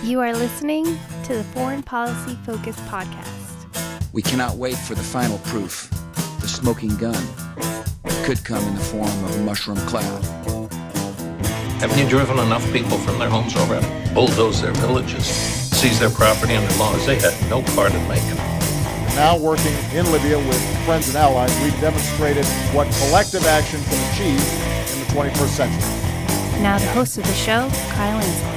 You are listening to the Foreign Policy Focus podcast. We cannot wait for the final proof. The smoking gun. It could come in the form of a mushroom cloud. Haven't you driven enough people from their homes already? Bulldoze their villages, seize their property and their laws. They had no part in making it. Now working in Libya with friends and allies, we've demonstrated what collective action can achieve in the 21st century. Now the host of the show, Kyle Inslee.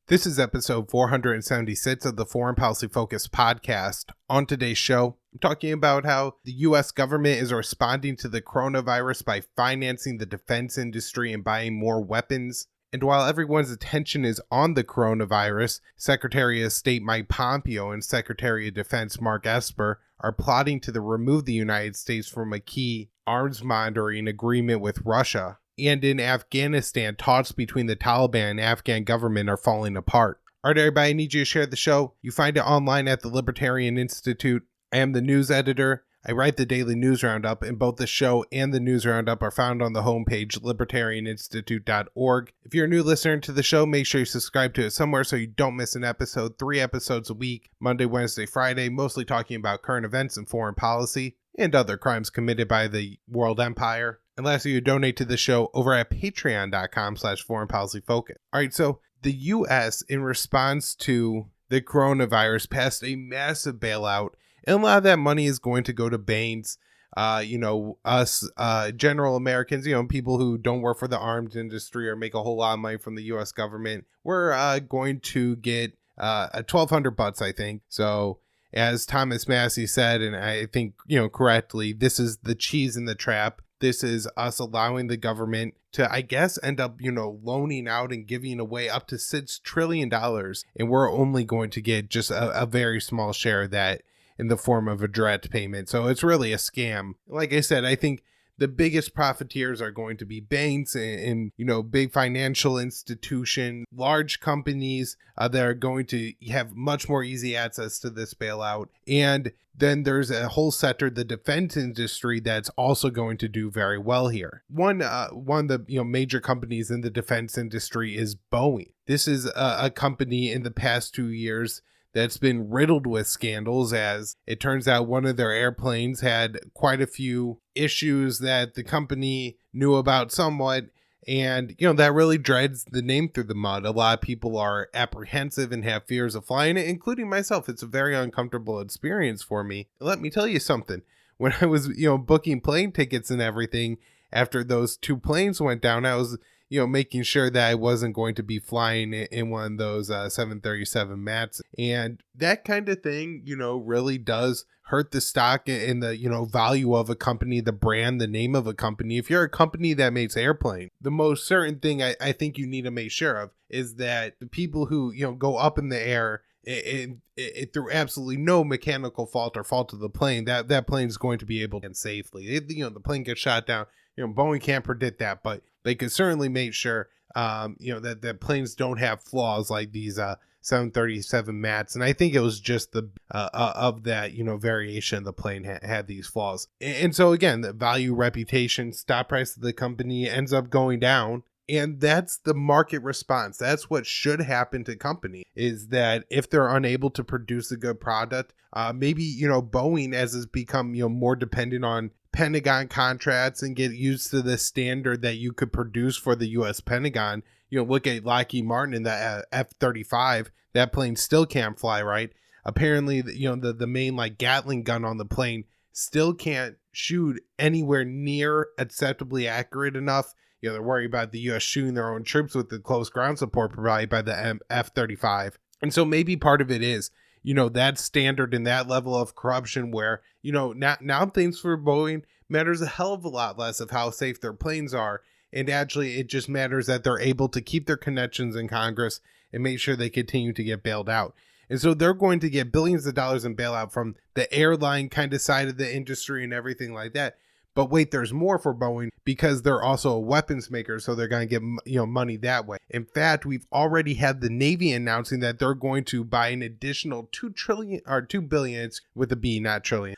This is episode 476 of the Foreign Policy Focus podcast. On today's show, I'm talking about how the U.S. government is responding to the coronavirus by financing the defense industry and buying more weapons. And while everyone's attention is on the coronavirus, Secretary of State Mike Pompeo and Secretary of Defense Mark Esper are plotting to remove the United States from a key arms monitoring agreement with Russia. And in Afghanistan, talks between the Taliban and Afghan government are falling apart. All right, everybody, I need you to share the show. You find it online at the Libertarian Institute. I am the news editor. I write the daily news roundup, and both the show and the news roundup are found on the homepage, libertarianinstitute.org. If you're a new listener to the show, make sure you subscribe to it somewhere so you don't miss an episode. 3 episodes a week, Monday, Wednesday, Friday, mostly talking about current events and foreign policy and other crimes committed by the world empire. And lastly, you donate to the show over at patreon.com/foreignpolicyfocus. All right, so the U.S., in response to the coronavirus, passed a massive bailout. And a lot of that money is going to go to banks, us general Americans, people who don't work for the arms industry or make a whole lot of money from the U.S. government. We're going to get $1,200, I think. So as Thomas Massey said, and I think, correctly, this is the cheese in the trap. This is us allowing the government to, I guess, end up, loaning out and giving away up to $6 trillion. And we're only going to get just a very small share of that in the form of a direct payment. So it's really a scam. Like I said, I think the biggest profiteers are going to be banks and big financial institutions, large companies that are going to have much more easy access to this bailout. And then there's a whole sector, the defense industry, that's also going to do very well here. One of the major companies in the defense industry is Boeing. This is a company in the past 2 years that's been riddled with scandals, as it turns out one of their airplanes had quite a few issues that the company knew about somewhat. And, that really drags the name through the mud. A lot of people are apprehensive and have fears of flying it, including myself. It's a very uncomfortable experience for me. Let me tell you something. When I was, booking plane tickets and everything, after those 2 planes went down, I was making sure that I wasn't going to be flying in one of those 737 MAX. And that kind of thing, really does hurt the stock and the, value of a company, the brand, the name of a company. If you're a company that makes airplanes, the most certain thing I think you need to make sure of is that the people who, go up in the air it through absolutely no mechanical fault or fault of the plane, that plane is going to be able to land safely. The plane gets shot down. Boeing can't predict that, but they can certainly make sure, that planes don't have flaws like these 737 MAX. And I think it was just the of that, variation the plane had these flaws. And so again, the value, reputation, stock price of the company ends up going down. And that's the market response. That's what should happen to companies, is that if they're unable to produce a good product, maybe, Boeing, as has become, more dependent on Pentagon contracts and get used to the standard that you could produce for the U.S. Pentagon. Look at Lockheed Martin in the F-35. That plane still can't fly right. Apparently, the main Gatling gun on the plane still can't shoot anywhere near acceptably accurate enough. They're worried about the U.S. shooting their own troops with the close ground support provided by the F-35. And so maybe part of it is, that standard and that level of corruption where, now things for Boeing matters a hell of a lot less of how safe their planes are. And actually, it just matters that they're able to keep their connections in Congress and make sure they continue to get bailed out. And so they're going to get billions of dollars in bailout from the airline kind of side of the industry and everything like that. But wait, there's more for Boeing because they're also a weapons maker, so they're going to get money that way. In fact, we've already had the Navy announcing that they're going to buy an additional $2 billion with a B, not trillion,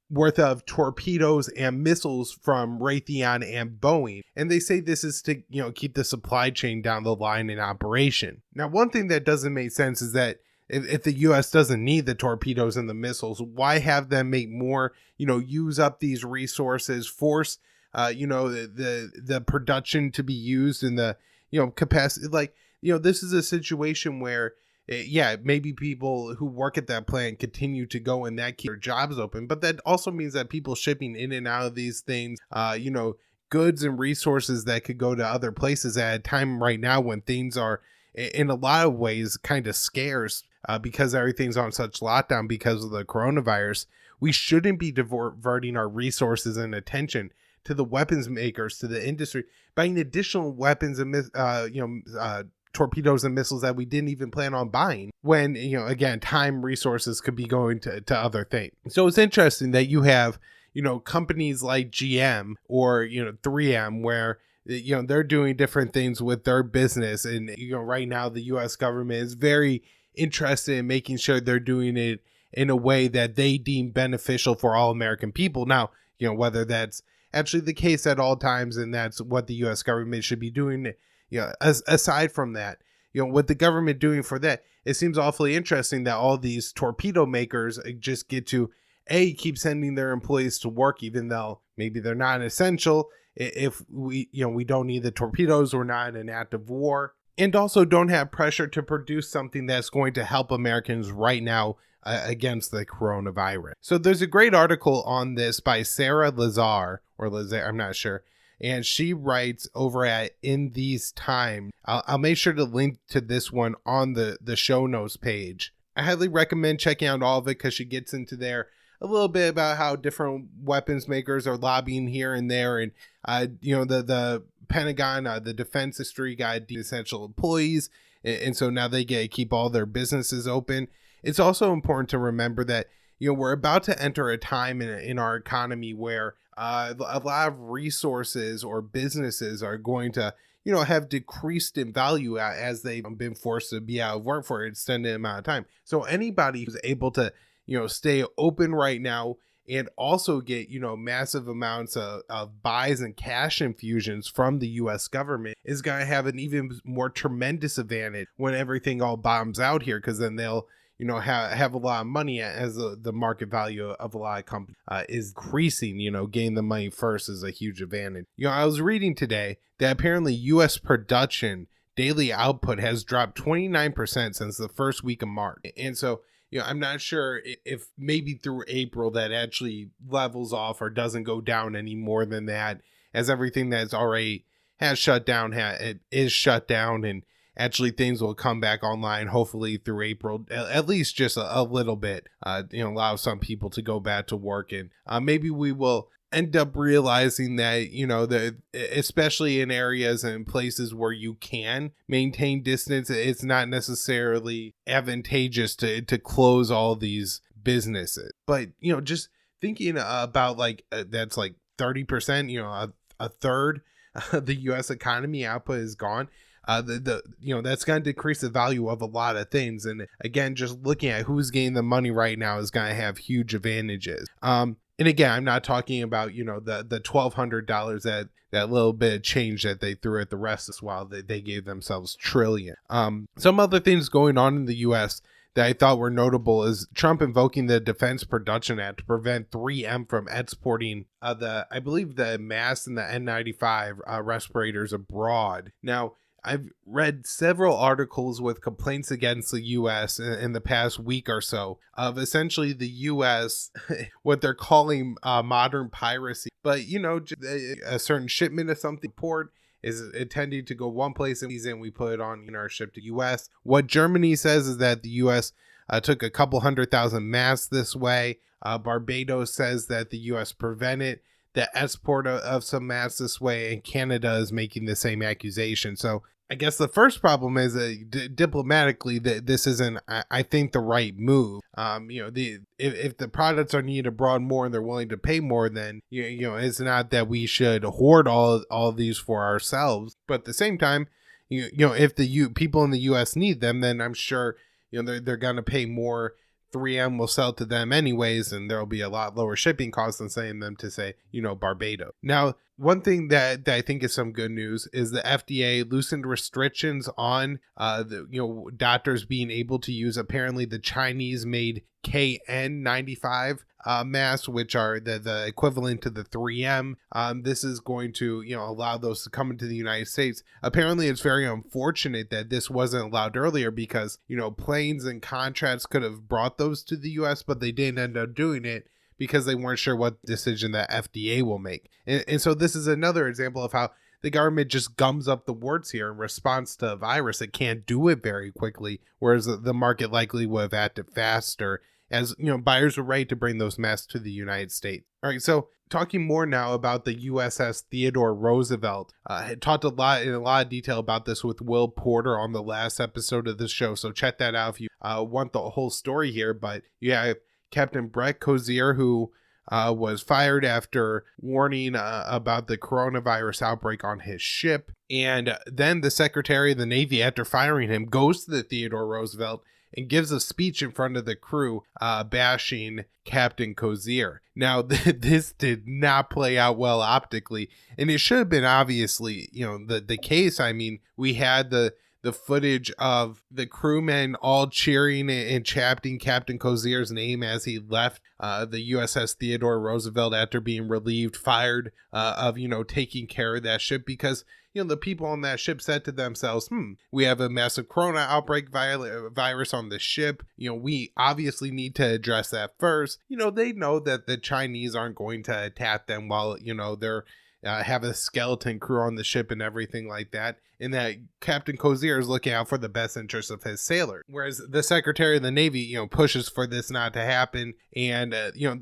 worth of torpedoes and missiles from Raytheon and Boeing. And they say this is to keep the supply chain down the line in operation. Now, one thing that doesn't make sense is that if the U.S. doesn't need the torpedoes and the missiles, why have them make more, use up these resources, force, the production to be used in the, capacity. Like, this is a situation where, maybe people who work at that plant continue to go and that keep their jobs open. But that also means that people shipping in and out of these things, goods and resources that could go to other places at a time right now when things are in a lot of ways kind of scarce. Because everything's on such lockdown because of the coronavirus, we shouldn't be diverting our resources and attention to the weapons makers, to the industry, buying additional weapons and torpedoes and missiles that we didn't even plan on buying. When again, time, resources could be going to other things. So it's interesting that you have companies like GM or 3M where they're doing different things with their business, and right now the U.S. government is very interested in making sure they're doing it in a way that they deem beneficial for all American people. Now, whether that's actually the case at all times and that's what the U.S. government should be doing, aside from that, what the government doing for that, it seems awfully interesting that all these torpedo makers just get to keep sending their employees to work, even though maybe they're not essential. If we don't need the torpedoes, we're not in an active war. And also don't have pressure to produce something that's going to help Americans right now against the coronavirus. So there's a great article on this by Sarah Lazar, I'm not sure. And she writes over at In These Times. I'll make sure to link to this one on the show notes page. I highly recommend checking out all of it because she gets into there a little bit about how different weapons makers are lobbying here and there. And, the Pentagon, the defense industry got essential employees. And so now they get to keep all their businesses open. It's also important to remember that, we're about to enter a time in our economy where a lot of resources or businesses are going to, have decreased in value as they've been forced to be out of work for an extended amount of time. So anybody who's able to, stay open right now and also get, massive amounts of buys and cash infusions from the U.S. government is going to have an even more tremendous advantage when everything all bombs out here, because then they'll, have a lot of money as the market value of a lot of companies is increasing. Getting the money first is a huge advantage. I was reading today that apparently U.S. production daily output has dropped 29% since the first week of March. And so, I'm not sure if maybe through April that actually levels off or doesn't go down any more than that, as everything that's already has shut down it is shut down, and actually things will come back online hopefully through April, at least just a little bit, allow some people to go back to work. And maybe we will end up realizing that, especially in areas and places where you can maintain distance, it's not necessarily advantageous to close all these businesses. But, just thinking about that's like 30%, a third of the U.S. economy output is gone. That's going to decrease the value of a lot of things. And again, just looking at who's getting the money right now is going to have huge advantages. And again, I'm not talking about, the $1,200 that little bit of change that they threw at the rest as well. They gave themselves trillion. Some other things going on in the U.S. that I thought were notable is Trump invoking the Defense Production Act to prevent 3M from exporting I believe the masks and the N95 respirators abroad. Now, I've read several articles with complaints against the U.S. in the past week or so of essentially the U.S. what they're calling modern piracy. But, a certain shipment of something port is intending to go one place and we put it on in our ship to U.S. What Germany says is that the U.S. Took a couple 100,000 masks this way. Barbados says that the U.S. prevented the export of some masks this way, and Canada is making the same accusation. So I guess the first problem is diplomatically that this isn't, I think, the right move. If the products are needed abroad more and they're willing to pay more, then it's not that we should hoard all these for ourselves. But at the same time, if the people in the U.S. need them, then I'm sure they're gonna pay more. 3M will sell to them anyways, and there'll be a lot lower shipping costs than sending them to, say, Barbados. Now, one thing that I think is some good news is the FDA loosened restrictions on doctors being able to use apparently the Chinese-made KN95 masks, which are the equivalent to the 3M. This is going to allow those to come into the United States. Apparently, it's very unfortunate that this wasn't allowed earlier because planes and contracts could have brought those to the U.S., but they didn't end up doing it because they weren't sure what decision the FDA will make. And so this is another example of how the government just gums up the words here in response to a virus. It can't do it very quickly, whereas the market likely would have acted faster, as buyers were ready to bring those masks to the United States. All right, so talking more now about the USS Theodore Roosevelt. I talked in a lot of detail about this with Will Porter on the last episode of the show, so check that out if you want the whole story here. But yeah, Captain Brett Cozier, who was fired after warning about the coronavirus outbreak on his ship. And then the Secretary of the Navy, after firing him, goes to the Theodore Roosevelt and gives a speech in front of the crew bashing Captain Cozier. Now, this did not play out well optically, and it should have been obviously, the case. I mean, we had the footage of the crewmen all cheering and chanting Captain Cozier's name as he left the USS Theodore Roosevelt after being relieved, fired of, taking care of that ship, because the people on that ship said to themselves, we have a massive corona outbreak virus on the ship. We obviously need to address that first. They know that the Chinese aren't going to attack them while, they're have a skeleton crew on the ship and everything like that, and that Captain Cozier is looking out for the best interests of his sailors. Whereas the Secretary of the Navy, pushes for this not to happen, and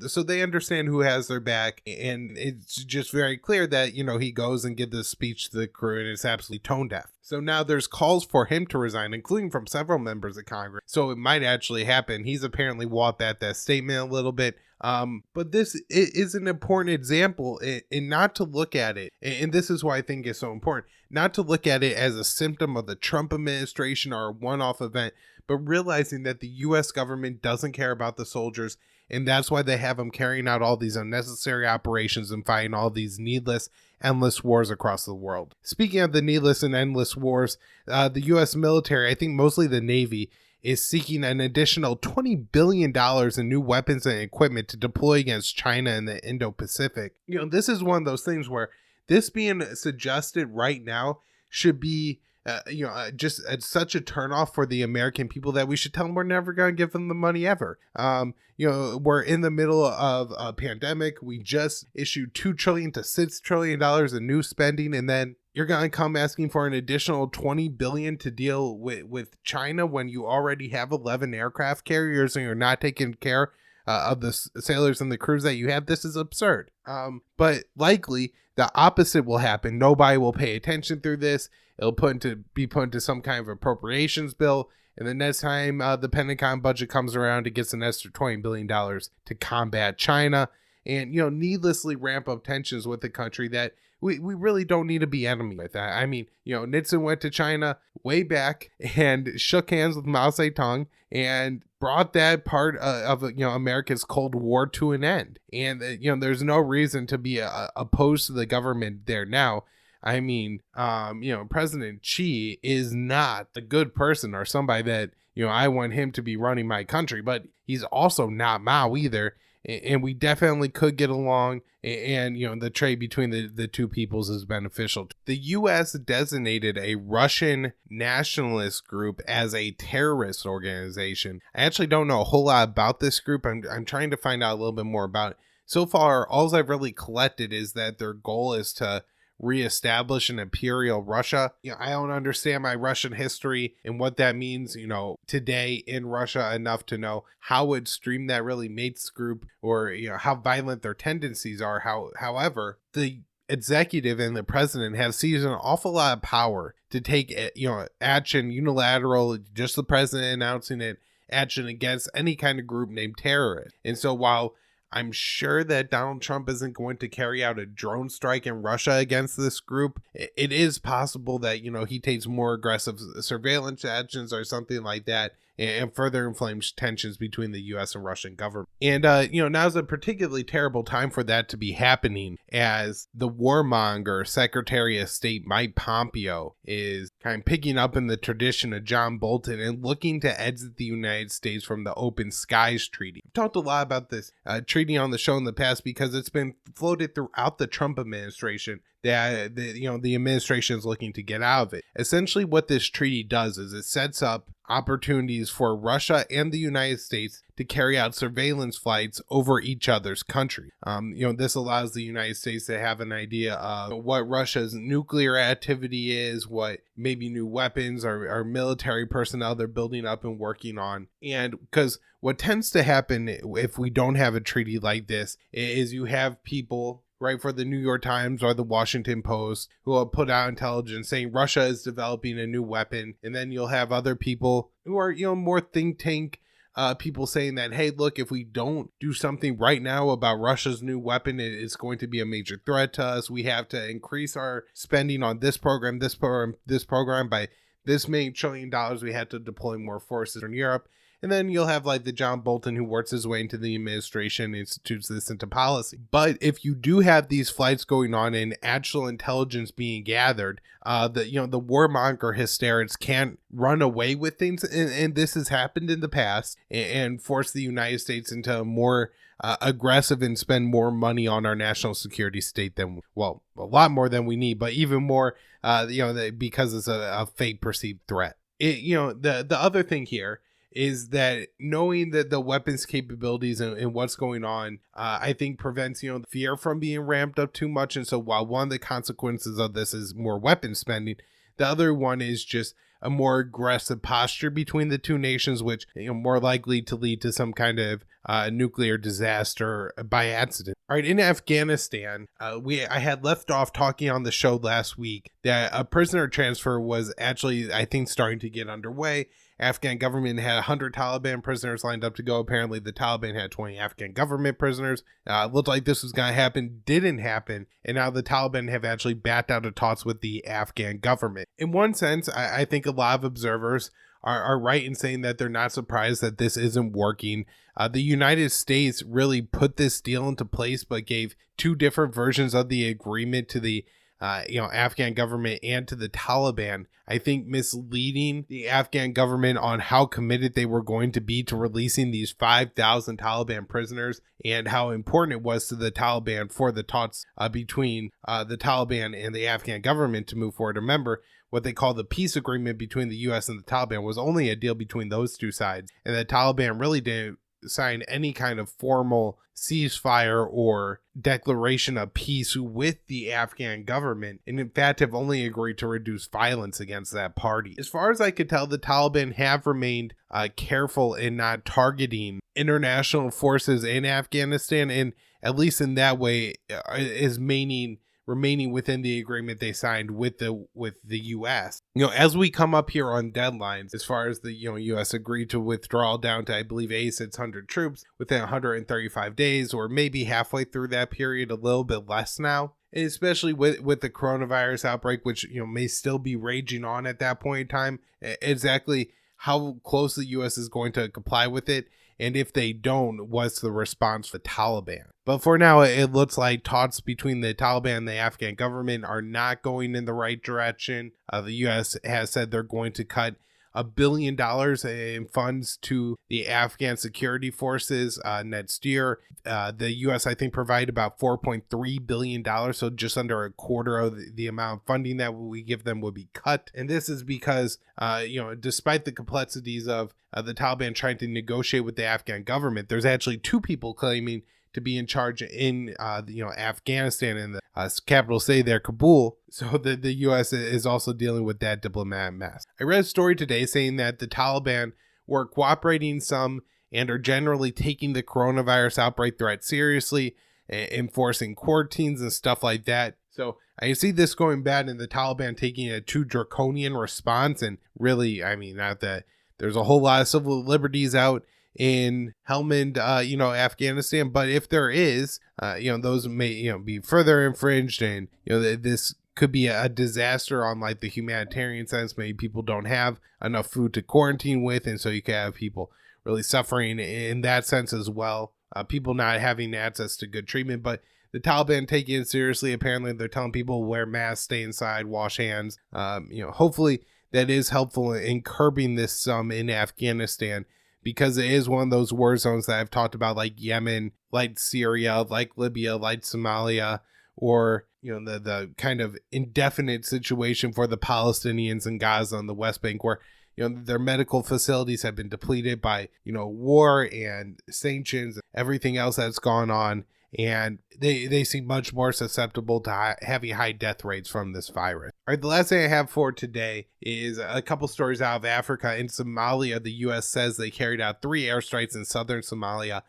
so they understand who has their back, and it's just very clear that he goes and gives this speech to the crew, and it's absolutely tone deaf. So now there's calls for him to resign, including from several members of Congress. So it might actually happen. He's apparently walked back that statement a little bit. But this is an important example, and not to look at it, and this is why I think it's so important, not to look at it as a symptom of the Trump administration or a one-off event, but realizing that the U.S. government doesn't care about the soldiers, and that's why they have them carrying out all these unnecessary operations and fighting all these needless, endless wars across the world. Speaking of the needless and endless wars, the U.S. military, I think mostly the Navy, is seeking an additional $20 billion in new weapons and equipment to deploy against China in the Indo-Pacific. This is one of those things where this being suggested right now should be just such a turnoff for the American people that we should tell them we're never going to give them the money ever. We're in the middle of a pandemic. We just issued $2 trillion to $6 trillion in new spending, and then you're going to come asking for an additional $20 billion to deal with China when you already have 11 aircraft carriers and you're not taking care of the sailors and the crews that you have. This is absurd. But likely the opposite will happen. Nobody will pay attention through this. It'll be put into some kind of appropriations bill. And the next time the Pentagon budget comes around, it gets an extra $20 billion to combat China and, needlessly ramp up tensions with the country that we really don't need to be enemy with. I mean, Nixon went to China way back and shook hands with Mao Zedong and brought that part of America's Cold War to an end. And there's no reason to be opposed to the government there now. I mean, President Xi is not a good person or somebody that I want him to be running my country, but he's also not Mao either. And we definitely could get along, and the trade between the two peoples is beneficial. The U.S. designated a Russian nationalist group as a terrorist organization. I actually don't know a whole lot about this group. I'm trying to find out a little bit more about it. So far, all I've really collected is that their goal is to reestablish an imperial Russia. I don't understand my Russian history and what that means, today in Russia enough to know how extreme that really makes group or, how violent their tendencies are. However, the executive and the president have seized an awful lot of power to take, action, unilateral, just the president announcing it, action against any kind of group named terrorist. And so while I'm sure that Donald Trump isn't going to carry out a drone strike in Russia against this group, it is possible that, he takes more aggressive surveillance actions or something like that, and further inflames tensions between the U.S. and Russian government. And, now's a particularly terrible time for that to be happening, as the warmonger Secretary of State Mike Pompeo is kind of picking up in the tradition of John Bolton and looking to exit the United States from the Open Skies Treaty. I've talked a lot about this treaty on the show in the past because it's been floated throughout the Trump administration that the administration is looking to get out of it. Essentially what this treaty does is it sets up opportunities for Russia and the United States to carry out surveillance flights over each other's country. This allows the United States to have an idea of what Russia's nuclear activity is, what maybe new weapons or military personnel they're building up and working on. And because what tends to happen if we don't have a treaty like this is you have people, right, for the New York Times or the Washington Post, who will put out intelligence saying Russia is developing a new weapon. And then you'll have other people who are, more think tank people saying that, hey, look, if we don't do something right now about Russia's new weapon, it's going to be a major threat to us. We have to increase our spending on this program by this many $1 trillion. We have to deploy more forces in Europe. And then you'll have like the John Bolton who works his way into the administration and institutes this into policy. But if you do have these flights going on and actual intelligence being gathered, the warmonger hysterics can't run away with things. And this has happened in the past and force the United States into a more aggressive and spend more money on our national security state than, well, a lot more than we need, but even more, because it's a fake perceived threat. The other thing here is that knowing that the weapons capabilities and what's going on, I think prevents, fear from being ramped up too much. And so while one of the consequences of this is more weapon spending, the other one is just a more aggressive posture between the two nations, which, more likely to lead to some kind of nuclear disaster by accident. All right, in Afghanistan, I had left off talking on the show last week that a prisoner transfer was actually, I think, starting to get underway. Afghan government had 100 Taliban prisoners lined up to go. Apparently, the Taliban had 20 Afghan government prisoners. Looked like this was going to happen, didn't happen, and now the Taliban have actually backed out of talks with the Afghan government. In one sense, I think a lot of observers are right in saying that they're not surprised that this isn't working. The United States really put this deal into place, but gave two different versions of the agreement to the Afghan government and to the Taliban, I think misleading the Afghan government on how committed they were going to be to releasing these 5,000 Taliban prisoners and how important it was to the Taliban for the talks between the Taliban and the Afghan government to move forward. Remember, what they call the peace agreement between the U.S. and the Taliban was only a deal between those two sides, and the Taliban really didn't sign any kind of formal ceasefire or declaration of peace with the Afghan government, and in fact have only agreed to reduce violence against that party. As far as I could tell, the Taliban have remained careful in not targeting international forces in Afghanistan, and at least in that way is remaining within the agreement they signed with the U.S. As we come up here on deadlines, as far as the U.S. agreed to withdraw down to, I believe, 600 troops within 135 days, or maybe halfway through that period, a little bit less now. And especially with the coronavirus outbreak, which may still be raging on at that point in time, exactly how close the U.S. is going to comply with it. And if they don't, what's the response for the Taliban? But for now, it looks like talks between the Taliban and the Afghan government are not going in the right direction. The U.S. has said they're going to cut $1 billion in funds to the Afghan security forces next year. The U.S., I think, provided about $4.3 billion, so just under a quarter of the amount of funding that we give them would be cut. And this is because, despite the complexities of the Taliban trying to negotiate with the Afghan government, there's actually two people claiming to be in charge in Afghanistan, and the capital city there, Kabul. So the U.S. is also dealing with that diplomatic mess. I read a story today saying that the Taliban were cooperating some and are generally taking the coronavirus outbreak threat seriously, enforcing quarantines and stuff like that. So I see this going bad and the Taliban taking a too draconian response. And really, I mean, not that there's a whole lot of civil liberties out in Helmand, Afghanistan. But if there is, those may, be further infringed. And, this could be a disaster on like the humanitarian sense. Maybe people don't have enough food to quarantine with. And so you can have people really suffering in that sense as well. People not having access to good treatment. But the Taliban take it seriously. Apparently, they're telling people wear masks, stay inside, wash hands. Hopefully that is helpful in curbing this in Afghanistan, because it is one of those war zones that I've talked about, like Yemen, like Syria, like Libya, like Somalia, or the kind of indefinite situation for the Palestinians in Gaza and the West Bank, where their medical facilities have been depleted by war and sanctions, everything else that's gone on. And they seem much more susceptible to having high death rates from this virus. All right, the last thing I have for today is a couple stories out of Africa. In Somalia, the U.S. says they carried out 3 airstrikes in southern Somalia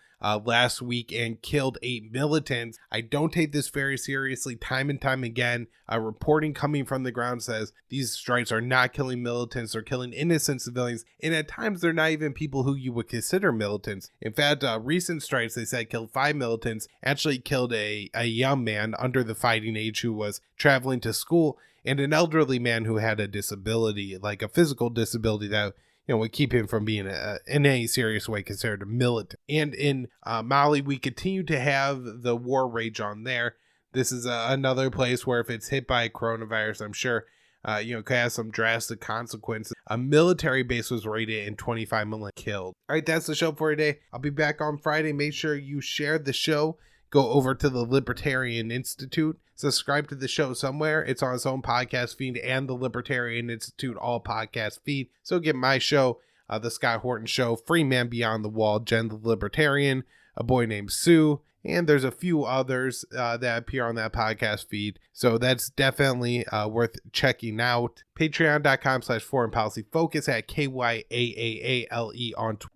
last week and killed 8 militants. I don't take this very seriously. Time and time again, reporting coming from the ground says these strikes are not killing militants, they're killing innocent civilians, and at times they're not even people who you would consider militants. In fact, recent strikes, they said, killed 5 militants, actually killed a young man under the fighting age who was traveling to school, and an elderly man who had a disability, like a physical disability that would keep him from being in any serious way considered a militant. And in Mali, we continue to have the war rage on there. This is another place where if it's hit by coronavirus, I'm sure, could have some drastic consequences. A military base was raided and 25 million killed. All right, that's the show for today. I'll be back on Friday. Make sure you share the show. Go over to the Libertarian Institute. Subscribe to the show somewhere. It's on its own podcast feed and the Libertarian Institute all podcast feed. So get my show, The Scott Horton Show, Free Man Beyond the Wall, Jen the Libertarian, A Boy Named Sue, and there's a few others that appear on that podcast feed. So that's definitely worth checking out. Patreon.com/foreign policy focus at KYAAALE on Twitter.